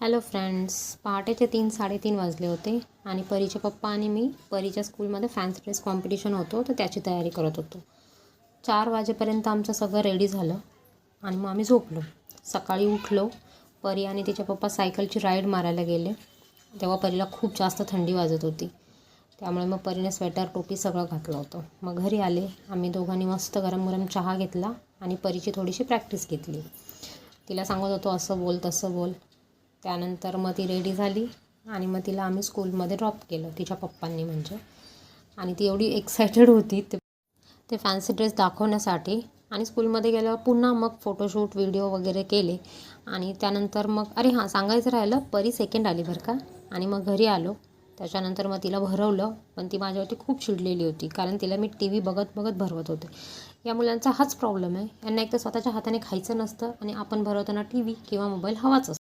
Hello friends, पहाटेचे 3-3:30 वाजले होते आणि परीचे पप्पा आणि मी परीच्या स्कूलमध्ये फॅन्सी ड्रेस कॉम्पिटिशन होतो तर त्याची तयारी करत होतो. 4 वाजेपर्यंत आमचं सगळं रेडी झालं आणि मग आम्ही झोपलो. सकाळी उठलो. परी आणि तिचे पप्पा सायकलची राईड मारायला गेले. तेव्हा परीला खूप जास्त थंडी वाजत होती, त्यामुळे मग परीने स्वेटर टोपी सगळं घातलं होतं. मग घरी आले. आम्ही दोघांनी मस्त गरम गरम चहा घेतला आणि परीची थोडीशी प्रॅक्टिस घेतली. तिला सांगत होतो असं बोल तसं बोल. त्यानंतर मग ती रेडी झाली आणि मग तिला आम्ही स्कूलमध्ये ड्रॉप केलं, तिच्या पप्पांनी म्हणजे. आणि ती एवढी एक्सायटेड होती ते फॅन्सी ड्रेस दाखवण्यासाठी. आणि स्कूलमध्ये गेल्यावर पुन्हा मग फोटोशूट व्हिडिओ वगैरे केले. आणि त्यानंतर मग सांगायचं राहिलं, परी सेकंड आली बरं का. आणि मग घरी आलो. त्याच्यानंतर मग तिला भरवलं, पण ती माझ्यावरती खूप चिडलेली होती, कारण तिला मी टी व्ही बघत बघत भरवत होते. या मुलांचा हाच प्रॉब्लेम आहे. यांना एक तर स्वतःच्या हाताने खायचं नसतं आणि आपण भरवताना टी व्ही किंवा मोबाईल हवाच असतो.